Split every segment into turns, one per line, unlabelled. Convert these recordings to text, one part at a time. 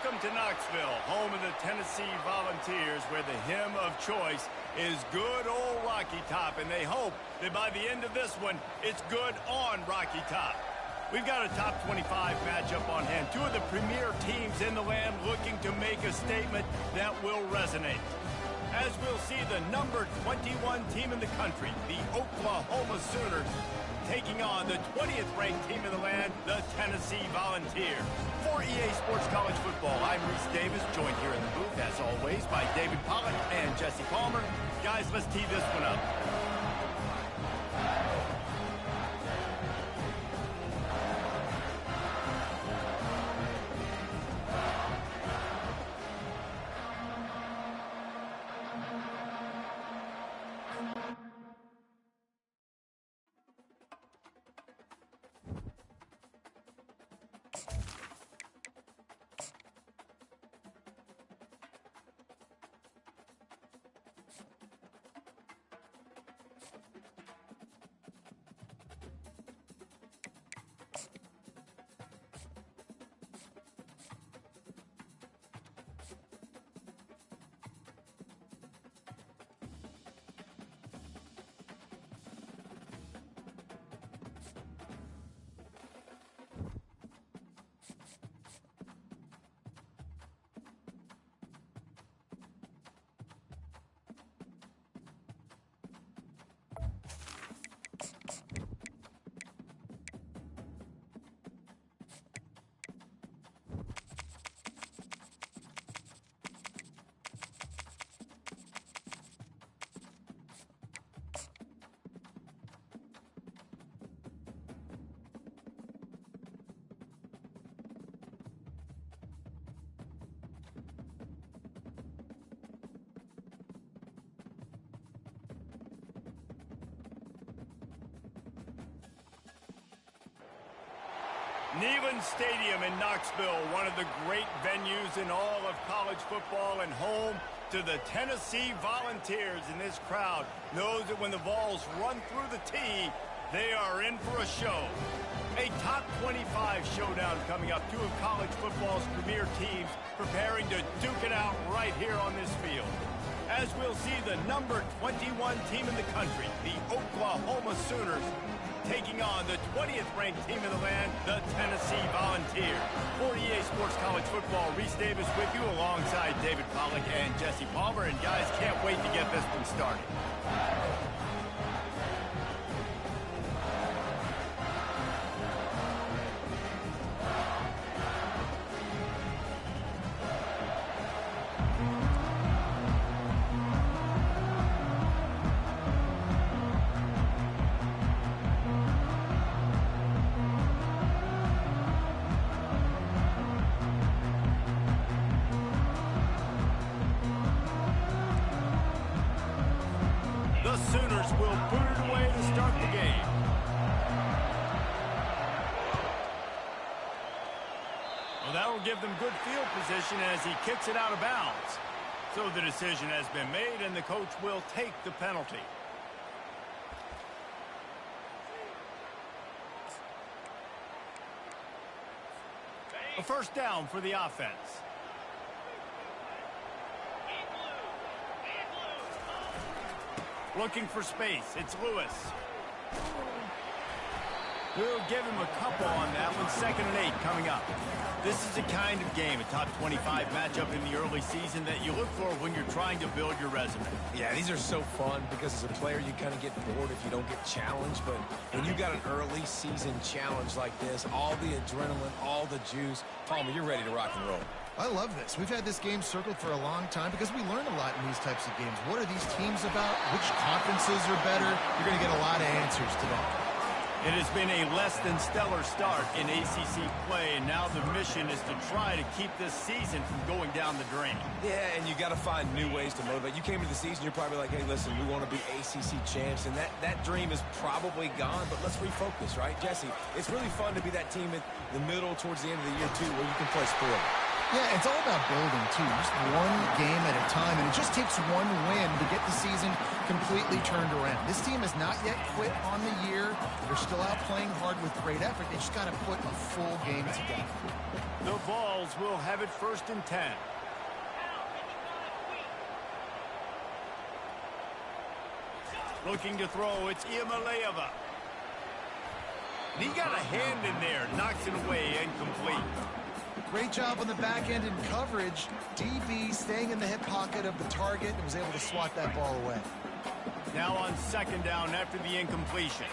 Welcome to Knoxville, home of the Tennessee Volunteers, where the hymn of choice is good old Rocky Top, and they hope that by the end of this one, it's good on Rocky Top. We've got a top 25 matchup on hand. Two of the premier teams in the land looking to make a statement that will resonate. As we'll see the number 21 team in the country, the Oklahoma Sooners, taking on the 20th ranked team in the land, the Tennessee Volunteers. For EA Sports College Football, I'm Reese Davis, joined here in the booth, as always, by David Pollack and Jesse Palmer. Guys, let's tee this one up. Neyland Stadium in Knoxville, one of the great venues in all of college football and home to the Tennessee Volunteers. And this crowd knows that when the balls run through the tee, they are in for a show. A top 25 showdown coming up. Two of college football's premier teams preparing to duke it out right here on this field. As we'll see the number 21 team in the country, the Oklahoma Sooners, taking on the 20th ranked team in the land, the Tennessee Volunteers. For EA Sports College Football, Reese Davis with you alongside David Pollack and Jesse Palmer. And guys, can't wait to get this one started. The Sooners will boot it away to start the game. Well, that will give them good field position as he kicks it out of bounds. So the decision has been made, and the coach will take the penalty. A first down for the offense. Looking for space. It's Lewis. We'll give him a couple on that one. 2nd and 8 coming up. This is the kind of game, a top 25 matchup in the early season, that you look for when you're trying to build your resume.
Yeah, these are so fun because as a player you kind of get bored if you don't get challenged. But when you got an early season challenge like this, all the adrenaline, all the juice, Palmer, you're ready to rock and roll.
I love this. We've had this game circled for a long time because we learn a lot in these types of games. What are these teams about? Which conferences are better? You're going to get a lot of answers today.
It has been a less than stellar start in ACC play, and now the mission is to try to keep this season from going down the drain.
Yeah, and you got to find new ways to motivate. You came into the season, you're probably like, hey, listen, we want to be ACC champs, and that dream is probably gone, but let's refocus, right? Jesse, it's really fun to be that team in the middle towards the end of the year, too, where you can play sport.
Yeah, it's all about building, too. Just one game at a time, and it just takes one win to get the season completely turned around. This team has not yet quit on the year. They're still out playing hard with great effort. They just got to put a full game together.
The Vols will have it 1st and 10. Looking to throw, it's Iamaleava. And he got a hand in there, knocks it away, incomplete.
Great job on the back end in coverage. DB staying in the hip pocket of the target and was able to swat that ball away.
Now on 2nd down after the incompletion.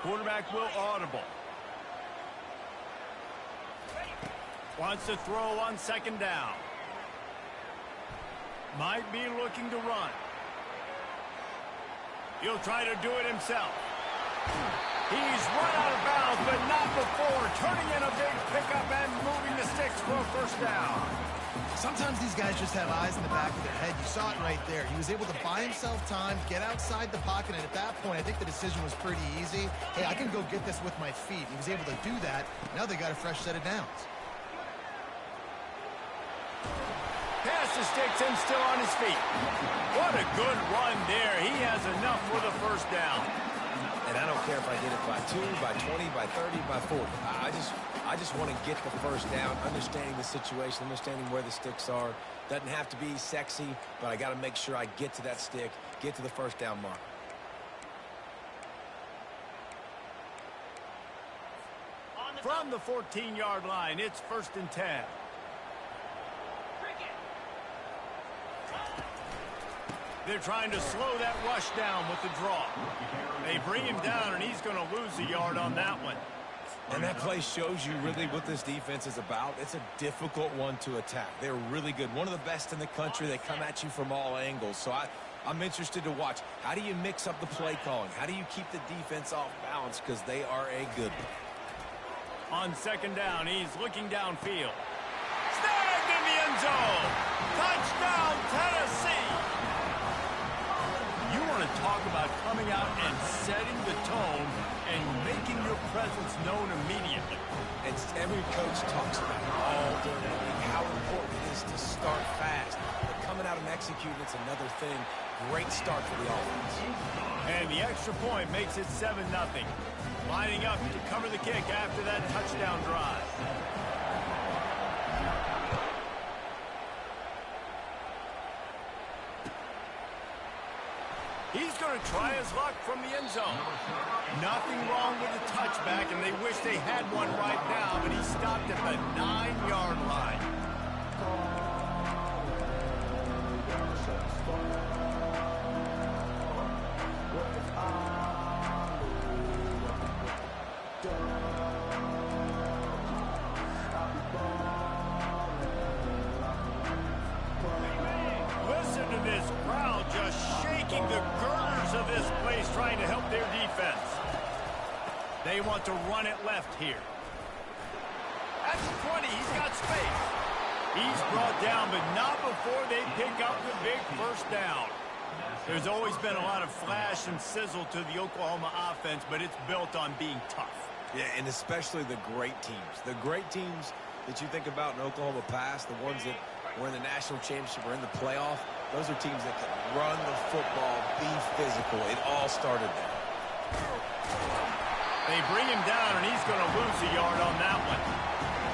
Quarterback will audible. Wants to throw on 2nd down. Might be looking to run. He'll try to do it himself. He's run out of bounds, but not before. Turning in a big pickup and moving the sticks for a 1st down.
Sometimes these guys just have eyes in the back of their head. You saw it right there. He was able to buy himself time, get outside the pocket, and at that point, I think the decision was pretty easy. Hey, I can go get this with my feet. He was able to do that. Now they got a fresh set of downs.
Pass the sticks and still on his feet. What a good run there. He has enough for the 1st down.
And I don't care if I did it by 2, by 20, by 30, by 40. I just want to get the 1st down, understanding the situation, understanding where the sticks are. Doesn't have to be sexy, but I got to make sure I get to that stick, get to the 1st down mark.
From the 14-yard line, it's 1st and 10. They're trying to slow that rush down with the draw. They bring him down, and he's going to lose a yard on that one.
And that play shows you really what this defense is about. It's a difficult one to attack. They're really good. One of the best in the country. They come at you from all angles. So I'm interested to watch. How do you mix up the play calling? How do you keep the defense off balance? Because they are a good one.
On 2nd down, he's looking downfield. Snagged in the end zone. Touchdown, Tennessee. You want to talk about coming out and setting the tone and making your presence known immediately.
And every coach talks about it all during the week, how important it is to start fast. But coming out and executing, it's another thing. Great start for the offense.
And the extra point makes it 7-0. Lining up to cover the kick after that touchdown drive. He's going to try his luck from the end zone. Nothing wrong with the touchback, and they wish they had one right now, but he stopped at the 9-yard line. Listen to this crowd just shaking the girders of this place, trying to help their defense. They want to run it left here. At the 20, he's got space. He's brought down, but not before they pick up the big 1st down. There's always been a lot of flash and sizzle to the Oklahoma offense, but it's built on being tough.
Yeah, and especially the great teams. The great teams that you think about in Oklahoma past, the ones that were in the national championship or in the playoff, those are teams that can run the football, be physical. It all started there.
They bring him down, and he's going to lose a yard on that one.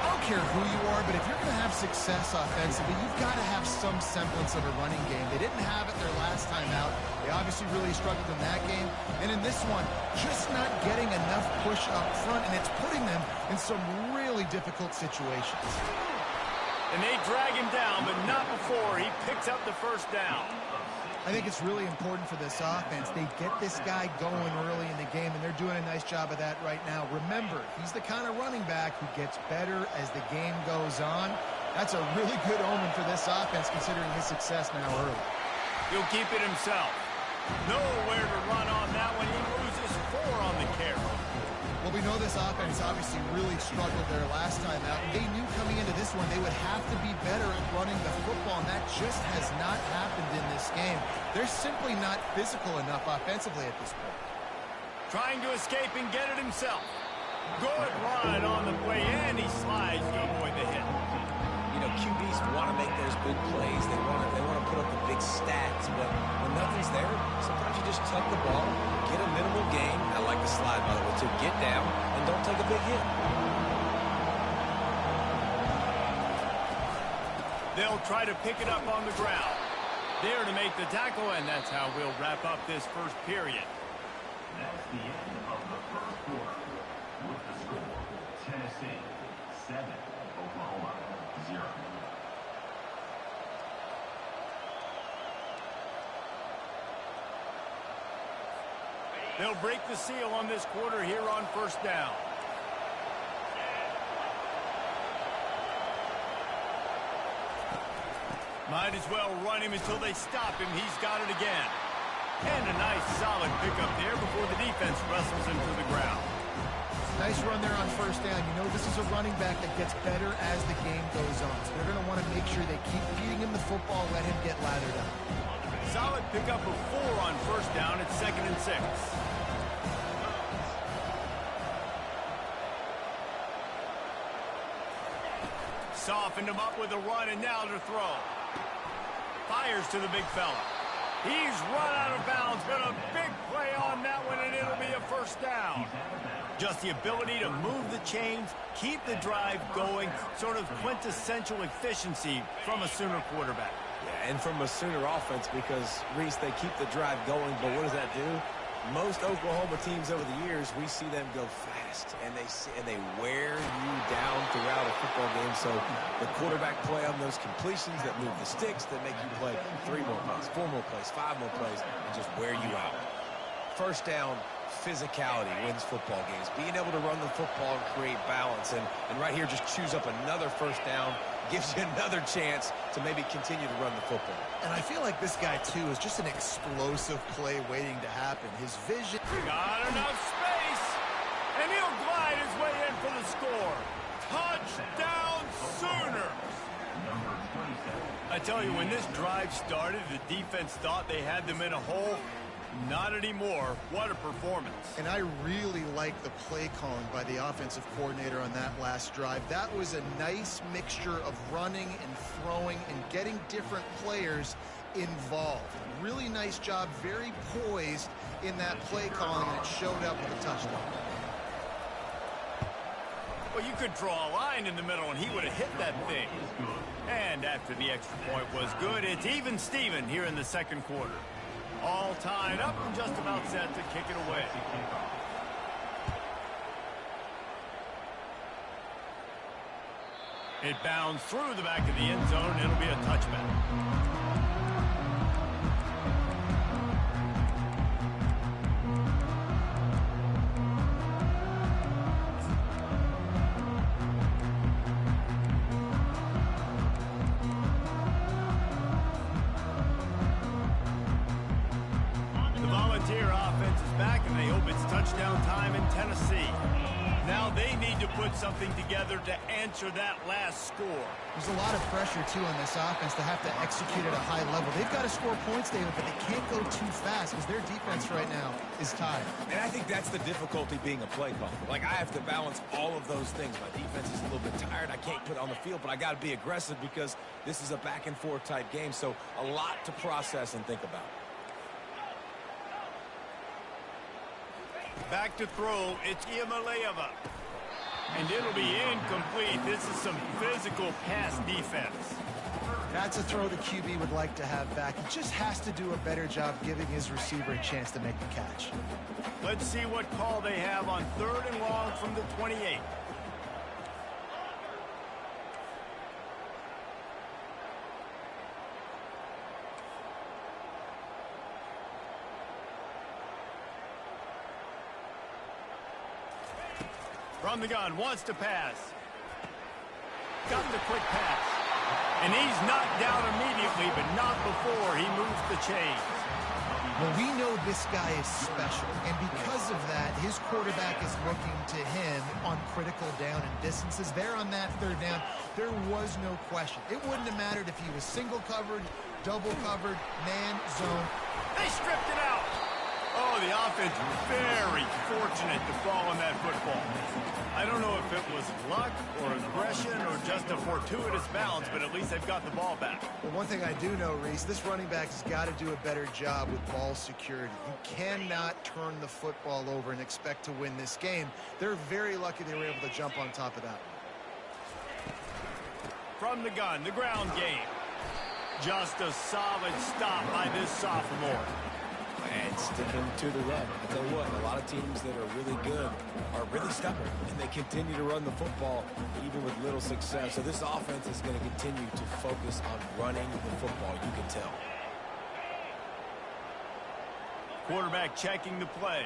I don't care who you are, but if you're going to have success offensively, you've got to have some semblance of a running game. They didn't have it their last time out. They obviously really struggled in that game. And in this one, just not getting enough push up front, and it's putting them in some really difficult situations.
And they drag him down, but not before he picks up the 1st down.
I think it's really important for this offense. They get this guy going early in the game, and they're doing a nice job of that right now. Remember, he's the kind of running back who gets better as the game goes on. That's a really good omen for this offense, considering his success now early.
He'll keep it himself. Nowhere to run on that one. He loses 4 on the carry.
Well, we know this offense obviously really struggled there last time out. They knew coming into this one they would have to be better at running the football, and that just has not happened in this game. They're simply not physical enough offensively at this point.
Trying to escape and get it himself. Good run on the play, and he slides to avoid the hit.
You know, QBs want to make those big plays. They want to put up the big stats. But when nothing's there, sometimes you just tuck the ball, get a minimal gain. I like the slide, by the way, too. Get down and don't take a big hit.
They'll try to pick it up on the ground. There to make the tackle, and that's how we'll wrap up this first period.
That's the end of the first quarter. With the score, Tennessee 7, Oklahoma 0.
They'll break the seal on this quarter here on first down. Might as well run him until they stop him. He's got it again. And a nice solid pickup there before the defense wrestles him to the ground.
Nice run there on first down. You know, this is a running back that gets better as the game goes on. So they're going to want to make sure they keep feeding him the football, let him get lathered up.
Solid pickup of 4 on first down. It's 2nd and 6. Softened him up with a run, and now to throw. Fires to the big fella. He's run out of bounds, but a big play on that one, and it'll be a first down. Just the ability to move the chains, keep the drive going, sort of quintessential efficiency from a Sooner quarterback.
Yeah, and from a Sooner offense, because, Reese, they keep the drive going, but what does that do? Most Oklahoma teams over the years, we see them go fast, and they wear you down throughout a football game. So the quarterback play on those completions that move the sticks, that make you play 3 more plays, 4 more plays, 5 more plays, and just wear you out. First down, physicality wins football games. Being able to run the football and create balance, and right here just choose up another first down, gives you another chance to maybe continue to run the football.
And I feel like this guy, too, is just an explosive play waiting to happen. His vision...
Got enough space, and he'll glide his way in for the score. Touchdown, Sooners! I tell you, when this drive started, the defense thought they had them in a hole. Not anymore. What a performance.
And I really like the play calling by the offensive coordinator on that last drive. That was a nice mixture of running and throwing and getting different players involved. Really nice job, very poised in that play calling, and it showed up with a touchdown.
Well, you could draw a line in the middle, and he would have hit that thing. And after the extra point was good, it's even Steven here in the second quarter. All tied up and just about set to kick it away. It bounds through the back of the end zone, and it'll be a touchback. Touchdown time in Tennessee. Now they need to put something together to answer that last score.
There's a lot of pressure, too, on this offense to have to execute at a high level. They've got to score points, David, but they can't go too fast because their defense right now is tied.
And I think that's the difficulty being a play caller. Like, I have to balance all of those things. My defense is a little bit tired. I can't put on the field, but I got to be aggressive because this is a back-and-forth type game. So a lot to process and think about.
Back to throw, it's Iamaleava. And it'll be incomplete. This is some physical pass defense.
That's a throw the QB would like to have back. He just has to do a better job giving his receiver a chance to make the catch.
Let's see what call they have on 3rd and long from the 28. From the gun, wants to pass. Got the quick pass. And he's knocked down immediately, but not before he moves the chains.
Well, we know this guy is special, and because of that, his quarterback is looking to him on critical down and distances. There on that 3rd down, there was no question. It wouldn't have mattered if he was single covered, double covered, man, zone.
They stripped it out. A Oh, the offense very fortunate to fall on that football. I don't know if it was luck or aggression or just a fortuitous bounce, but at least they've got the ball back.
Well, one thing I do know, Reese, this running back has got to do a better job with ball security. You cannot turn the football over and expect to win this game. They're very lucky they were able to jump on top of that.
From the gun, the ground game. Just a solid stop by this sophomore.
And sticking to the run. I tell you what, a lot of teams that are really good are really stubborn, and they continue to run the football even with little success. So this offense is going to continue to focus on running the football, you can tell.
Quarterback checking the play.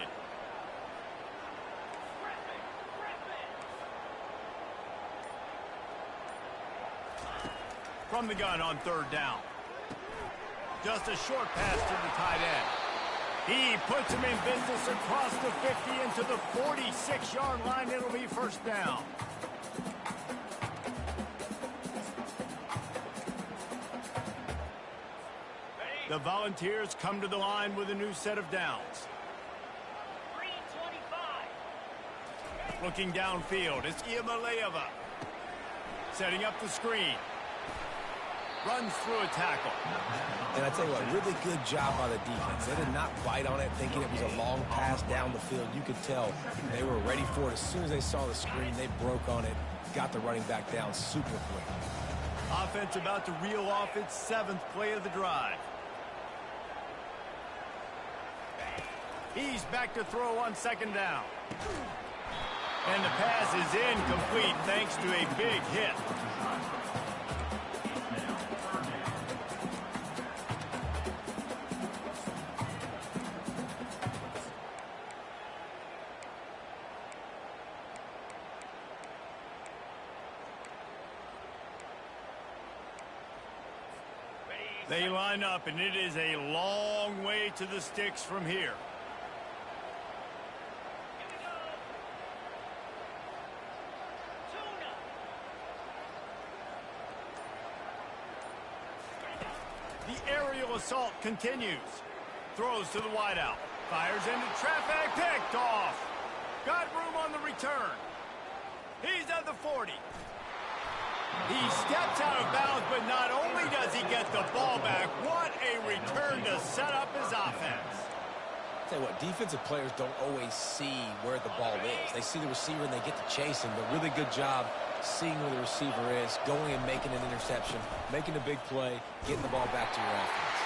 From the gun on third down. Just a short pass to the tight end. He puts him in business across the 50 into the 46-yard line. It'll be first down. The Volunteers come to the line with a new set of downs. Looking downfield, it's Iamaleava. Setting up the screen. Runs through a tackle.
And I tell you what, really good job by the defense. They did not bite on it thinking it was a long pass down the field. You could tell they were ready for it. As soon as they saw the screen, they broke on it, got the running back down super quick.
Offense about to reel off its 7th play of the drive. He's back to throw on second down. And the pass is incomplete thanks to a big hit. They line up, and it is a long way to the sticks from here. The aerial assault continues. Throws to the wideout. Fires into traffic. Picked off. Got room on the return. He's at the 40. He steps out of bounds, but not only does he get the ball back, what a return to set up his offense.
Tell you what, defensive players don't always see where the ball is. They see the receiver and they get to chase him. But really good job seeing where the receiver is, going and making an interception, making a big play, getting the ball back to your offense.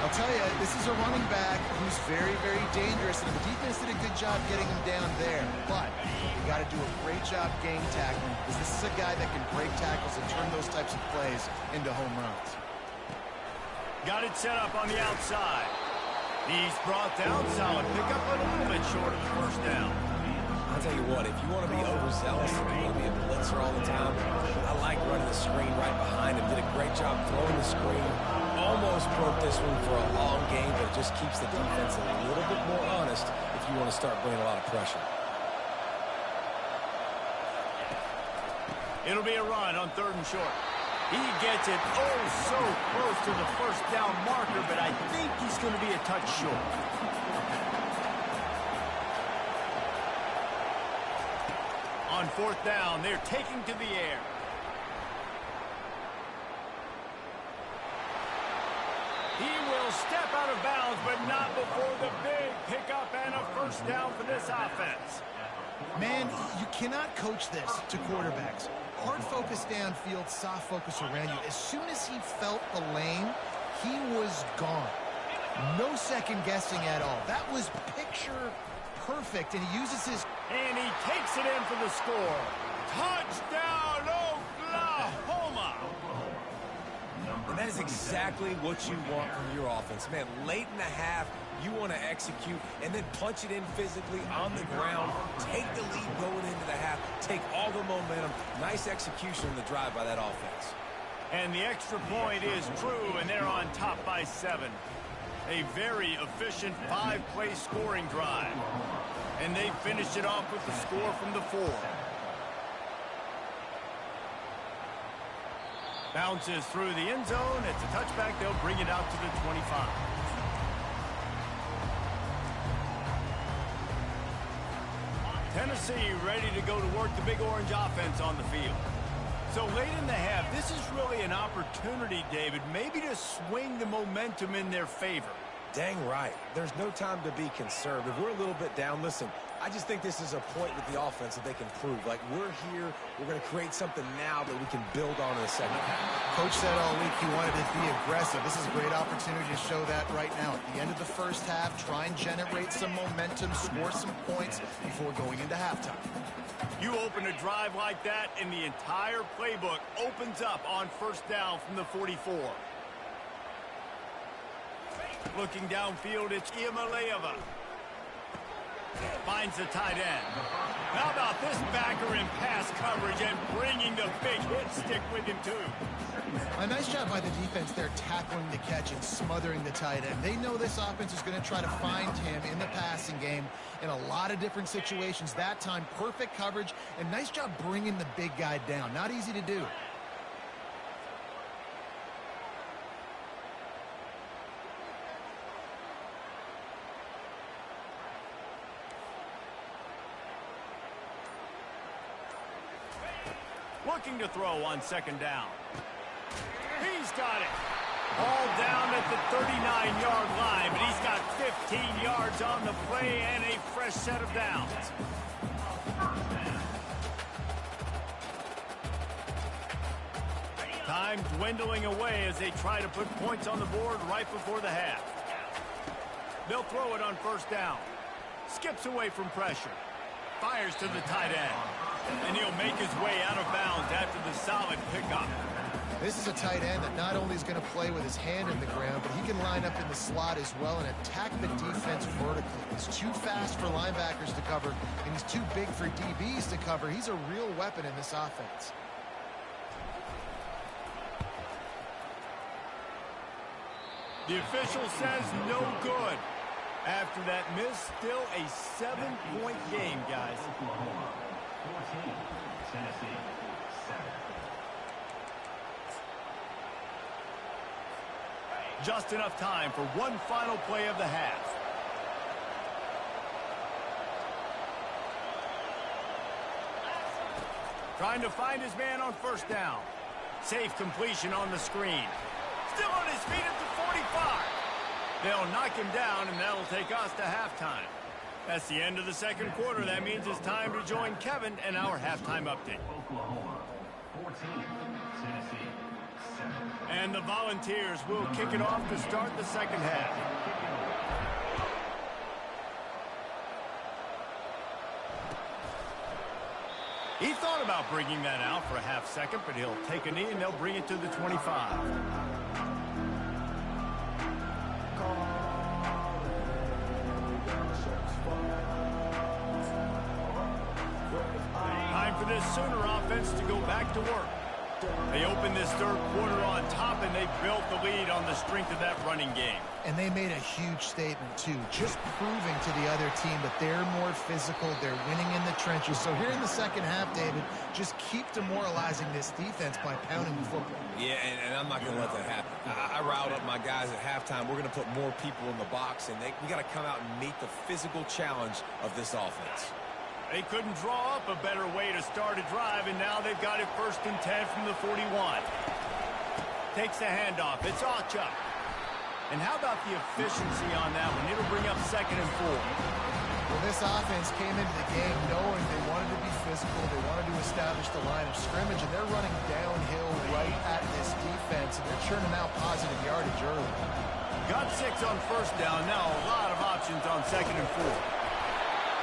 I'll tell you, this is a running back who's very, very dangerous, and the defense did a good job getting him down there. But you got to do a great job game tackling, because this is a guy that can break tackles and turn those types of plays into home runs.
Got it set up on the outside. He's brought down. Solid pickup, but a little bit short of the first down.
I'll tell you what, if you want to be overzealous, if you want to be a blitzer all the time, I like running the screen right behind him. Did a great job throwing the screen. Almost broke this one for a long game, but it just keeps the defense a little bit more honest if you want to start bringing a lot of pressure.
It'll be a run on third and short. He gets it oh so close to the first down marker, but I think he's going to be a touch short. On fourth down, they're taking to the air. He will step out of bounds, but not before the big pickup and a first down for this offense.
Man, you cannot coach this to quarterbacks. Hard focus downfield, soft focus around you. As soon as he felt the lane, he was gone. No second guessing at all. That was picture perfect, and he uses his...
And he takes it in for the score. Touchdown, Oklahoma!
And that is exactly what you want from your offense. Man, late in the half, you want to execute and then punch it in physically on the ground, take the lead going into the half, take all the momentum. Nice execution on the drive by that offense.
And the extra point is true, and they're on top by 7. A very efficient 5-play scoring drive. And they finished it off with the score from the 4. Bounces through the end zone. It's a touchback. They'll bring it out to the 25. Tennessee ready to go to work the Big Orange offense on the field. So late in the half, this is really an opportunity, David, maybe to swing the momentum in their favor.
Dang right. There's no time to be conservative. We're a little bit down. Listen, I just think this is a point with the offense that they can prove. Like, we're here, we're going to create something now that we can build on in the second half.
Coach said all week he wanted to be aggressive. This is a great opportunity to show that right now. At the end of the first half, try and generate some momentum, score some points before going into halftime.
You open a drive like that, and the entire playbook opens up on first down from the 44. Looking downfield, it's Iamaleava. Finds the tight end. How about this backer in pass coverage and bringing the big hit stick with him, too?
A nice job by the defense there, tackling the catch and smothering the tight end. They know this offense is going to try to find him in the passing game in a lot of different situations. That time, perfect coverage, and nice job bringing the big guy down. Not easy to do.
Looking to throw on second down. He's got it. All down at the 39-yard line, but he's got 15 yards on the play and a fresh set of downs. Time dwindling away as they try to put points on the board right before the half. They'll throw it on first down. Skips away from pressure. Fires to the tight end. And he'll make his way out of bounds after the solid pickup.
This is a tight end that not only is going to play with his hand in the ground, but he can line up in the slot as well and attack the defense vertically. He's too fast for linebackers to cover, and he's too big for DBs to cover. He's a real weapon in this offense.
The official says no good. After that miss, still a 7-point game, guys.
Oklahoma 14, Tennessee 7.
Just enough time for one final play of the half. Trying to find his man on first down. Safe completion on the screen. Still on his feet at the 45. They'll knock him down, and that'll take us to halftime. That's the end of the second quarter. That means it's time to join Kevin and our halftime update.
Oklahoma 14, Tennessee 7.
And the Volunteers will kick it off to start the second half. He thought about bringing that out for a half second, but he'll take a knee and they'll bring it to the 25. Time for this Sooner offense to go back to work. They opened this third quarter on top, and they built the lead on the strength of that running game.
And they made a huge statement, too, just proving to the other team that they're more physical, they're winning in the trenches. So here in the second half, David, just keep demoralizing this defense by pounding the football.
Yeah, and I'm not going to let that happen. I riled up my guys at halftime. We're going to put more people in the box, and we got to come out and meet the physical challenge of this offense.
They couldn't draw up a better way to start a drive, and now they've got it 1st and 10 from the 41. Takes the handoff. It's Ocha. And how about the efficiency on that one? It'll bring up 2nd and 4.
Well, this offense came into the game knowing they wanted to be physical, they wanted to establish the line of scrimmage, and they're running downhill right at this defense, and they're churning out positive yardage early.
Got 6 on first down. Now a lot of options on 2nd and 4.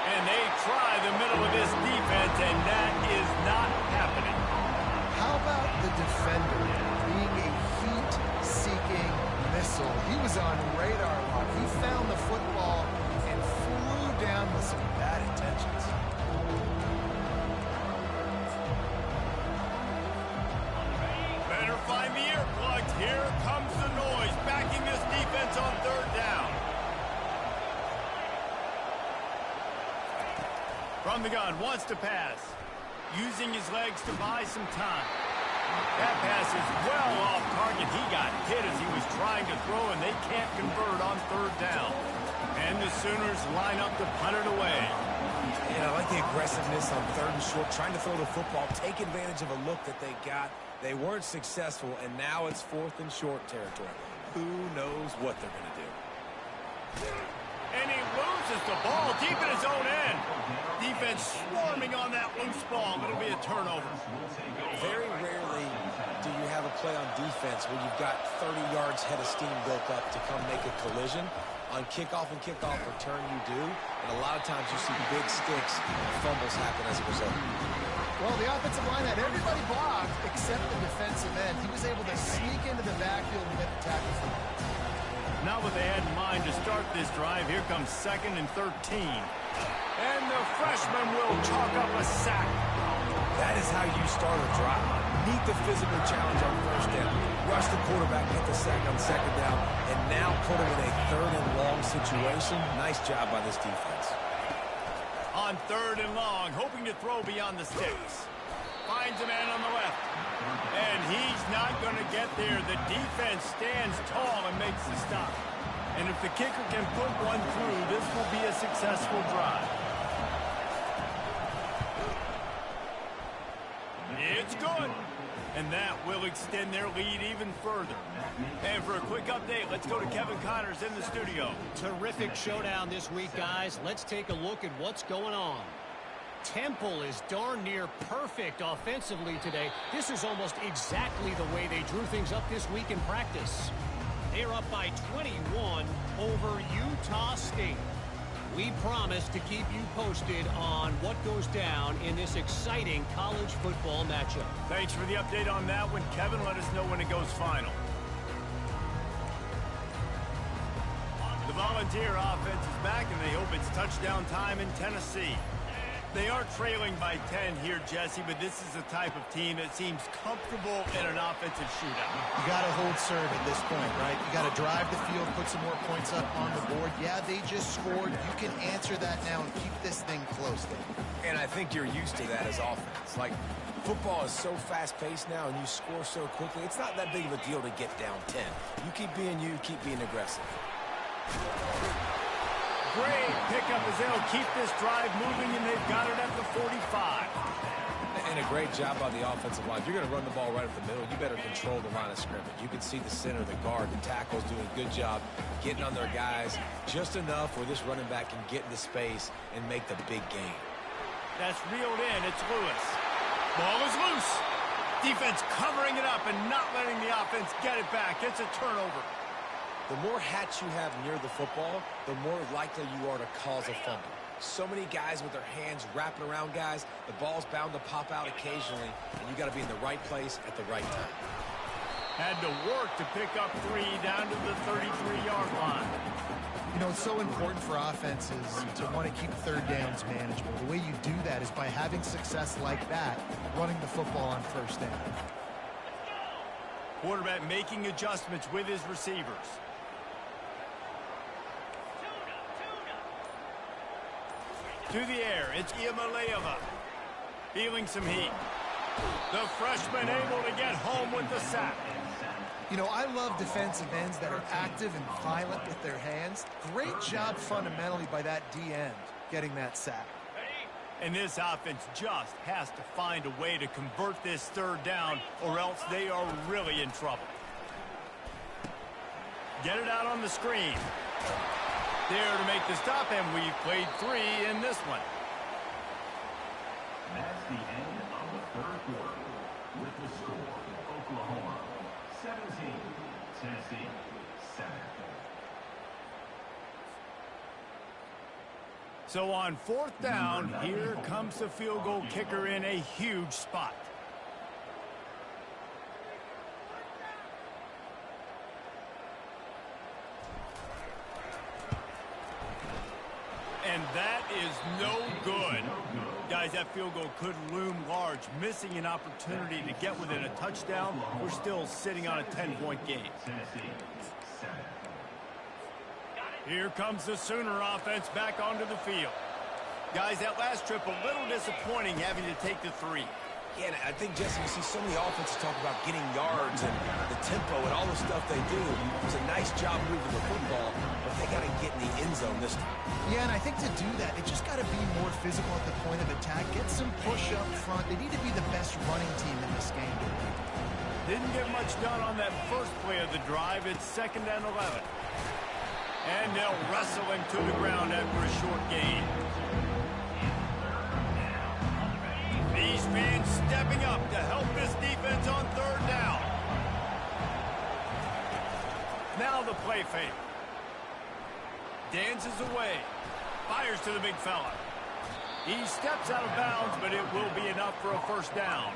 And they try the middle of this defense, and that is not happening.
How about the defender being a heat-seeking missile? He was on radar lock. He found the football and flew down with some bad intentions.
Better find the earplugs. Here comes the noise, backing this defense on 3rd down. From the gun, wants to pass. Using his legs to buy some time. That pass is well off target. He got hit as he was trying to throw, and they can't convert on third down. And the Sooners line up to punt it away.
And I like the aggressiveness on third and short, trying to throw the football, take advantage of a look that they got. They weren't successful, and now it's fourth and short territory. Who knows what they're going to do?
And he loses the ball deep in his own end. Defense swarming on that loose ball. It'll be a turnover.
Very rarely do you have a play on defense where you've got 30 yards head of steam built up to come make a collision. On kickoff and kickoff return, you do. And a lot of times you see big sticks and fumbles happen as a result.
Well, the offensive line had everybody blocked except the defensive end. He was able to sneak into the backfield and get the tackle for him.
Not what they had in mind to start this drive. Here comes 2nd and 13. And the freshman will chalk up a sack.
That is how you start a drive. Meet the physical challenge on first down. Rush the quarterback, get the sack on second down, and now put him in a third and long situation. Nice job by this defense.
On third and long, hoping to throw beyond the sticks. Finds a man on the left. And he's not going to get there. The defense stands tall and makes the stop. And if the kicker can put one through, this will be a successful drive. It's good. And that will extend their lead even further. And for a quick update, let's go to Kevin Connors in the studio.
Terrific showdown this week, guys. Let's take a look at what's going on. Temple is darn near perfect offensively today. This is almost exactly the way they drew things up this week in practice. They're up by 21 over Utah State. We promise to keep you posted on what goes down in this exciting college football matchup.
Thanks for the update on that one, Kevin. Let us know when it goes final. The Volunteer offense is back, and they hope it's touchdown time in Tennessee. They are trailing by 10 here, Jesse, but this is the type of team that seems comfortable in an offensive shootout.
You got to hold serve at this point, right? You got to drive the field, put some more points up on the board. Yeah, they just scored. You can answer that now and keep this thing close, Dave.
And I think you're used to that as offense. Like, football is so fast-paced now, and you score so quickly. It's not that big of a deal to get down 10. You keep being you, keep being aggressive.
Great pickup as they'll keep this drive moving, and they've got it at the 45.
And a great job by the offensive line. If you're going to run the ball right up the middle, you better control the line of scrimmage. You can see the center, the guard, the tackles doing a good job getting on their guys just enough where this running back can get into space and make the big game.
That's reeled in. It's Lewis. Ball is loose. Defense covering it up and not letting the offense get it back. It's a turnover.
The more hats you have near the football, the more likely you are to cause a fumble. So many guys with their hands wrapping around guys, the ball's bound to pop out occasionally, and you got to be in the right place at the right time.
Had to work to pick up 3 down to the 33-yard line.
You know, it's so important for offenses to want to keep third downs manageable. The way you do that is by having success like that, running the football on first down.
Quarterback making adjustments with his receivers. To the air, it's Iamaleava. Feeling some heat. The freshman able to get home with the sack.
You know, I love defensive ends that are active and violent with their hands. Great job fundamentally by that D end getting that sack.
And this offense just has to find a way to convert this third down, or else they are really in trouble. Get it out on the screen. There to make the stop, and we've played 3 in this one.
That's the end of the third quarter. With the score, Oklahoma 17, Tennessee 7.
So on 4th down, here comes the field goal kicker in a huge spot. And that is no good. Guys, that field goal could loom large. Missing an opportunity to get within a touchdown. We're still sitting on a 10-point game. Here comes the Sooner offense back onto the field. Guys, that last trip a little disappointing having to take the 3.
Yeah, and I think, Jesse, you see so many offenses talk about getting yards and the tempo and all the stuff they do. It was a nice job moving the football, but they got to get in the end zone this time.
Yeah, and I think to do that, they just got to be more physical at the point of attack, get some push up front. They need to be the best running team in this game.
Didn't get much done on that first play of the drive. It's 2nd and 11. And they'll wrestle him to the ground after a short gain. These fans stepping up to help this defense on 3rd down. Now the play fake. Dances away. Fires to the big fella. He steps out of bounds, but it will be enough for a 1st down.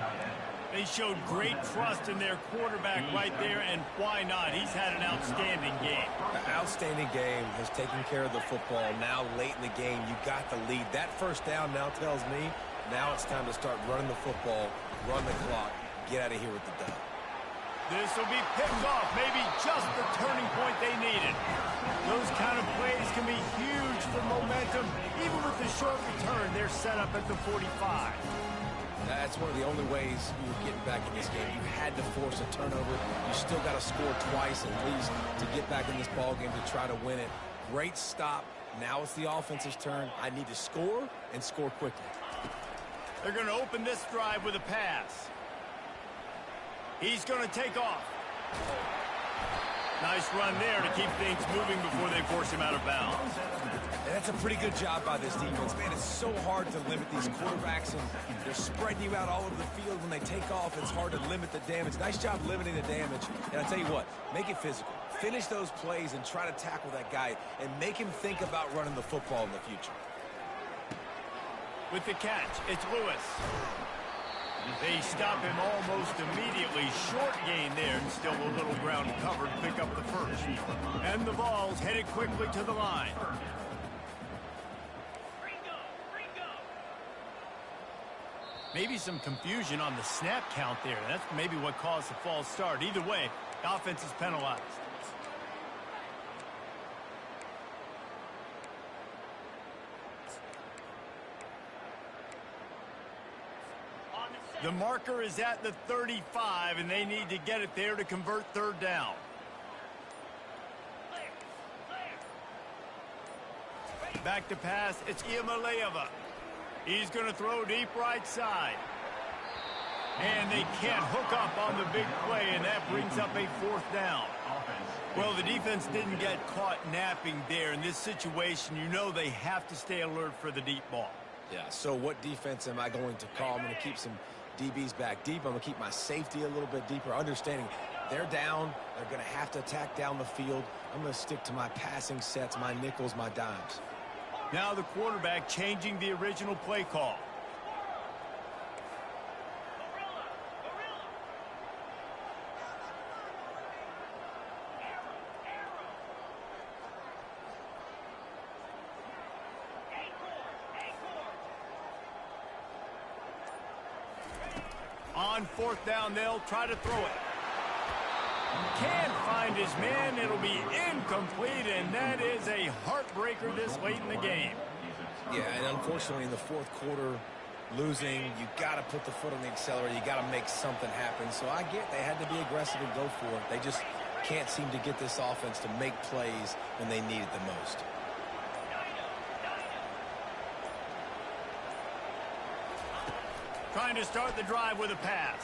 They showed great trust in their quarterback right there, and why not? He's had an outstanding game.
An outstanding game, has taken care of the football. Now, late in the game, you got the lead. That 1st down now tells me now it's time to start running the football, run the clock, get out of here with the dub.
This will be picked off, maybe just the turning point they needed. Those kind of plays can be huge for momentum. Even with the short return, they're set up at the 45.
That's one of the only ways you were getting back in this game. You had to force a turnover. You still got to score twice at least to get back in this ball game to try to win it. Great stop. Now it's the offense's turn. I need to score and score quickly.
They're going to open this drive with a pass. He's going to take off. Nice run there to keep things moving before they force him out of bounds.
And that's a pretty good job by this defense. Man, it's so hard to limit these quarterbacks, and they're spreading you out all over the field. When they take off, it's hard to limit the damage. Nice job limiting the damage. And I tell you what, make it physical. Finish those plays and try to tackle that guy and make him think about running the football in the future.
With the catch, it's Lewis. They stop him almost immediately. Short gain there, and still a little ground covered. Pick up the 1st. And the ball's headed quickly to the line. Maybe some confusion on the snap count there. That's maybe what caused the false start. Either way, the offense is penalized. The marker is at the 35, and they need to get it there to convert 3rd down. Back to pass, it's Iamaleava. He's going to throw deep right side. And they can't hook up on the big play, and that brings up a 4th down. Well, the defense didn't get caught napping there. In this situation, you know they have to stay alert for the deep ball.
Yeah, so what defense am I going to call? I'm going to keep some DBs back deep. I'm going to keep my safety a little bit deeper, understanding they're down. They're going to have to attack down the field. I'm going to stick to my passing sets, my nickels, my dimes.
Now the quarterback changing the original play call. On 4th down, they'll try to throw it. Can't find his man. It'll be incomplete, and that is a heartbreaker this late in the game.
Yeah, and unfortunately in the 4th quarter, losing, you got to put the foot on the accelerator. You got to make something happen. So I get they had to be aggressive and go for it. They just can't seem to get this offense to make plays when they need it the most.
Trying to start the drive with a pass.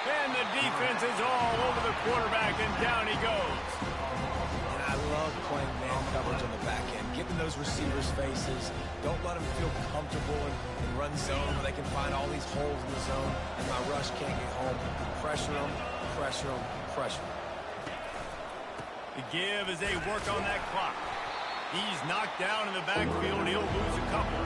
And the defense is all over the quarterback, and down he goes.
And I love playing man coverage on the back end, giving those receivers faces. Don't let them feel comfortable in run zone where they can find all these holes in the zone, and my rush can't get home. Pressure them, pressure them, pressure them.
The give as they work on that clock. He's knocked down in the backfield. He'll lose a couple.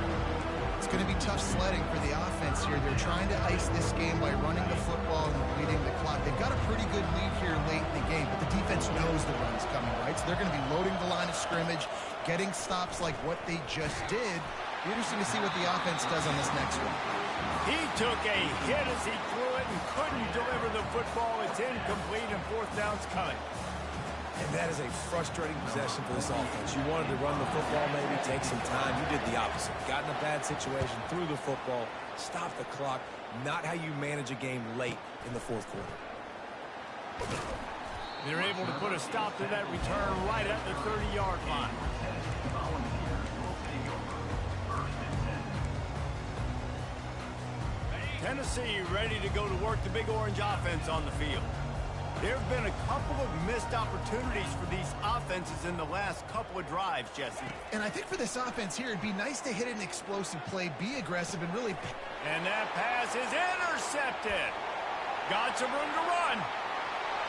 It's going to be tough sledding for the offense here. They're trying to ice this game by running the football and bleeding the clock. They've got a pretty good lead here late in the game, but the defense knows the run's coming, right? So they're going to be loading the line of scrimmage, getting stops like what they just did. Be interesting to see what the offense does on this next one.
He took a hit as he threw it and couldn't deliver the football. It's incomplete, and 4th down's coming.
And that is a frustrating possession for this offense. You wanted to run the football, maybe take some time. You did the opposite. Got in a bad situation, threw the football, stopped the clock. Not how you manage a game late in the fourth quarter.
They're able to put a stop to that return right at the 30-yard line. Tennessee ready to go to work the Big Orange offense on the field. There have been a couple of missed opportunities for these offenses in the last couple of drives, Jesse.
And I think for this offense here, it'd be nice to hit an explosive play, be aggressive, and really...
And that pass is intercepted. Got some room to run.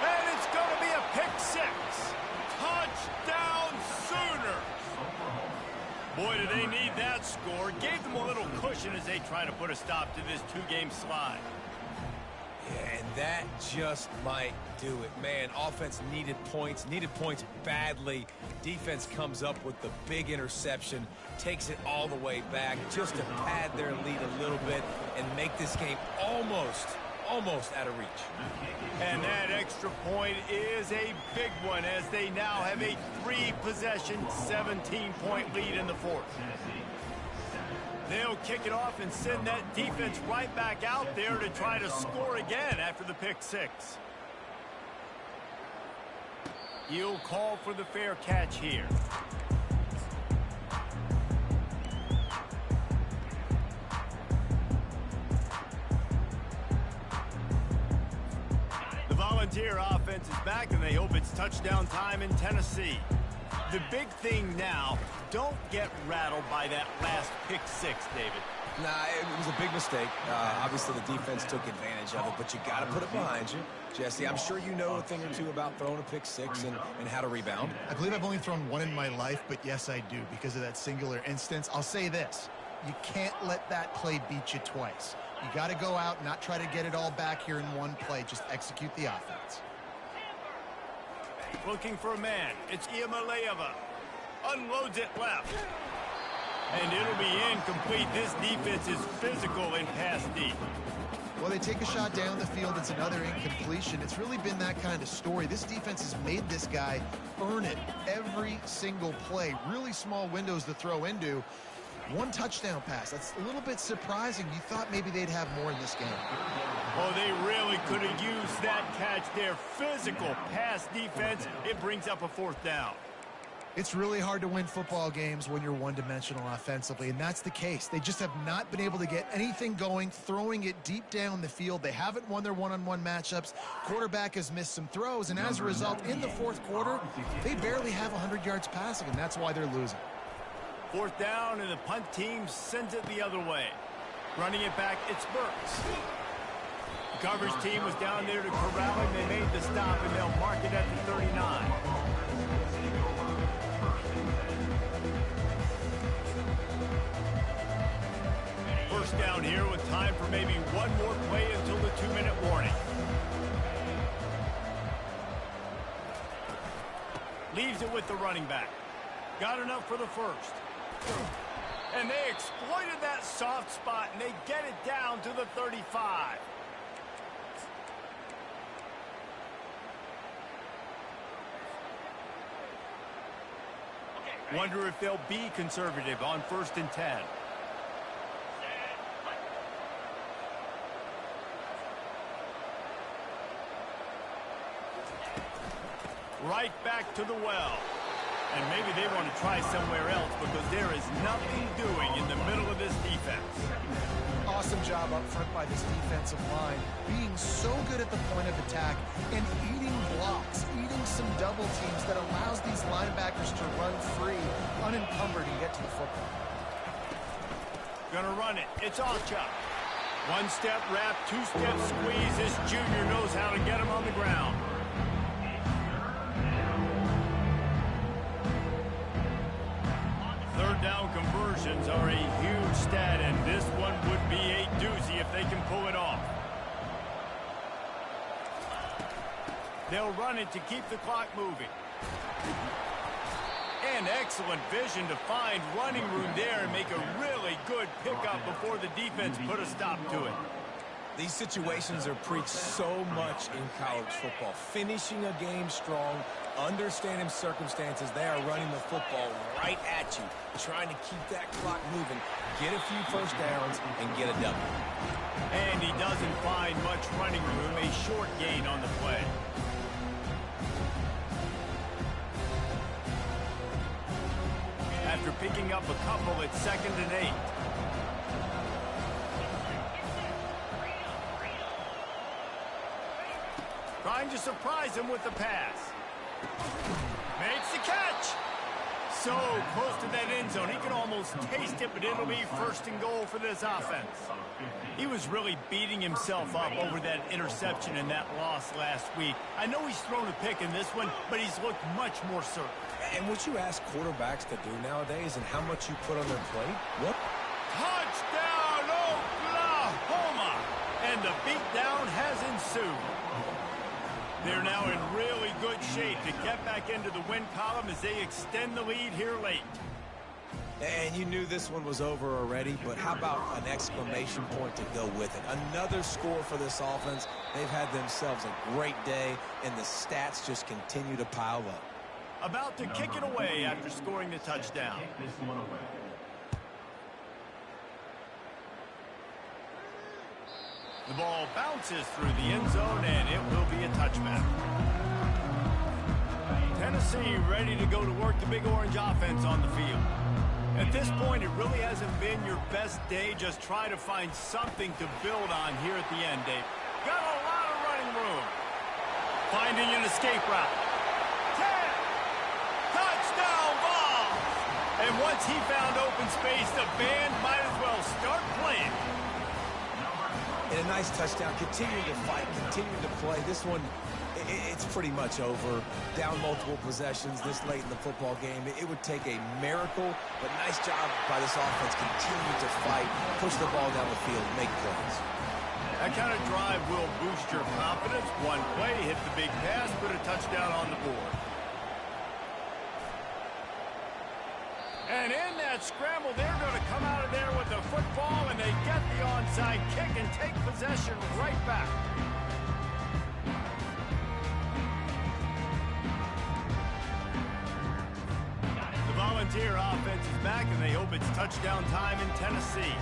And it's going to be a pick six. Touchdown Sooner. Boy, do they need that score. Gave them a little cushion as they try to put a stop to this two-game slide.
Yeah, and that just might do it. Man, offense needed points badly. Defense comes up with the big interception, takes it all the way back just to pad their lead a little bit and make this game almost out of reach.
And that extra point is a big one as they now have a three-possession, 17-point lead in the fourth. They'll kick it off and send that defense right back out there to try to score again after the pick six. He'll call for the fair catch here. The Volunteer offense is back, and they hope it's touchdown time in Tennessee. The big thing now, don't get rattled by that last pick six, David.
Nah, it was a big mistake. Obviously, the defense took advantage of it, but you got to put it behind you. Jesse, I'm sure you know a thing or two about throwing a pick six and how to rebound.
I believe I've only thrown one in my life, but yes, I do, because of that singular instance. I'll say this. You can't let that play beat you twice. You got to go out and not try to get it all back here in one play. Just execute the offense.
Looking for a man. It's Iamaleava. Unloads it left. And it'll be incomplete. This defense is physical in pass deep.
Well, they take a shot down the field. It's another incompletion. It's really been that kind of story. This defense has made this guy earn it every single play. Really small windows to throw into. One touchdown pass. That's a little bit surprising. You thought maybe they'd have more in this game.
Oh, they really could have used that catch there. Physical pass defense. It brings up a fourth down.
It's really hard to win football games when you're one-dimensional offensively, and that's the case. They just have not been able to get anything going, throwing it deep down the field. They haven't won their one-on-one matchups. Quarterback has missed some throws, and as a result, in the fourth quarter, they barely have 100 yards passing, and that's why they're losing.
Fourth down, and the punt team sends it the other way. Running it back, it's Burks. The coverage team was down there to corral him. They made the stop, and they'll mark it at the 39. First down here with time for maybe one more play until the 2-minute warning. Leaves it with the running back. Got enough for the first. And they exploited that soft spot, and they get it down to the 35. Wonder if they'll be conservative on 1st and 10. Right back to the well. And maybe they want to try somewhere else because there is nothing doing in the middle of this defense.
Awesome job up front by this defensive line, being so good at the point of attack and eating blocks, eating some double teams that allows these linebackers to run free, unencumbered, and get to the football.
Gonna run it. It's Alchuk. One-step wrap, two-step squeeze. This junior knows how to get him on the ground. Third down conversions are a huge stat, and this one would be a doozy if they can pull it off. They'll run it to keep the clock moving. And excellent vision to find running room there and make a really good pickup before the defense put a stop to it.
These situations are preached so much in college football. Finishing a game strong, understanding circumstances. They are running the football right at you, trying to keep that clock moving, get a few first downs, and get a W.
And he doesn't find much running room, a short gain on the play. After picking up a couple, it's 2nd and 8. Trying to surprise him with the pass. Makes the catch. So close to that end zone. He can almost taste it, but it'll be 1st and goal for this offense. He was really beating himself up over that interception and that loss last week. I know he's thrown a pick in this one, but he's looked much more certain.
And what you ask quarterbacks to do nowadays and how much you put on their plate, what?
Touchdown, Oklahoma! And the beatdown has ensued. They're now in really good shape to get back into the win column as they extend the lead here late.
And you knew this one was over already, but how about an exclamation point to go with it? Another score for this offense. They've had themselves a great day, and the stats just continue to pile up.
About to kick it away after scoring the touchdown. The ball bounces through the end zone, and it will be a touchback. Tennessee ready to go to work the Big Orange offense on the field. At this point, it really hasn't been your best day. Just try to find something to build on here at the end, Dave. Got a lot of running room. Finding an escape route. 10. Touchdown ball. And once he found open space, the band might as well start playing.
And a nice touchdown, continuing to fight, continuing to play. This one, it's pretty much over. Down multiple possessions this late in the football game. It would take a miracle, but nice job by this offense continuing to fight, push the ball down the field, make plays.
That kind of drive will boost your confidence. One play, hit the big pass, put a touchdown on the board. And in that scramble, they're going to come out of there with the football, and they get the onside kick and take possession right back. The Volunteer offense is back, and they hope it's touchdown time in Tennessee.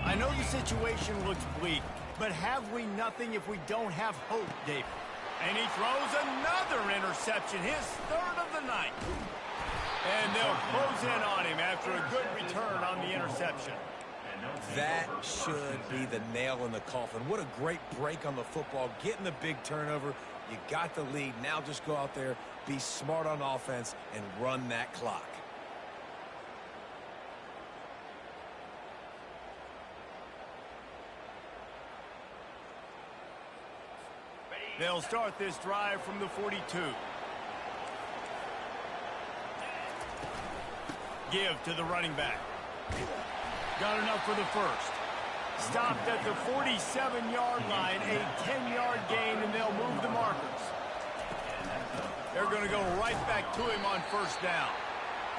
I know the situation looks bleak, but have we nothing if we don't have hope, David? And he throws another interception, his 3rd of the night. And they'll close in on him after a good return on the interception.
That should be the nail in the coffin. What a great break on the football, getting the big turnover. You got the lead. Now just go out there, be smart on offense, and run that clock.
They'll start this drive from the 42. Give to the running back. Got enough for the first. Stopped at the 47-yard line, a 10-yard gain, and they'll move the markers. They're going to go right back to him on 1st down.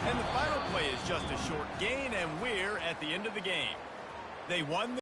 And the final play is just a short gain, and we're at the end of the game. They won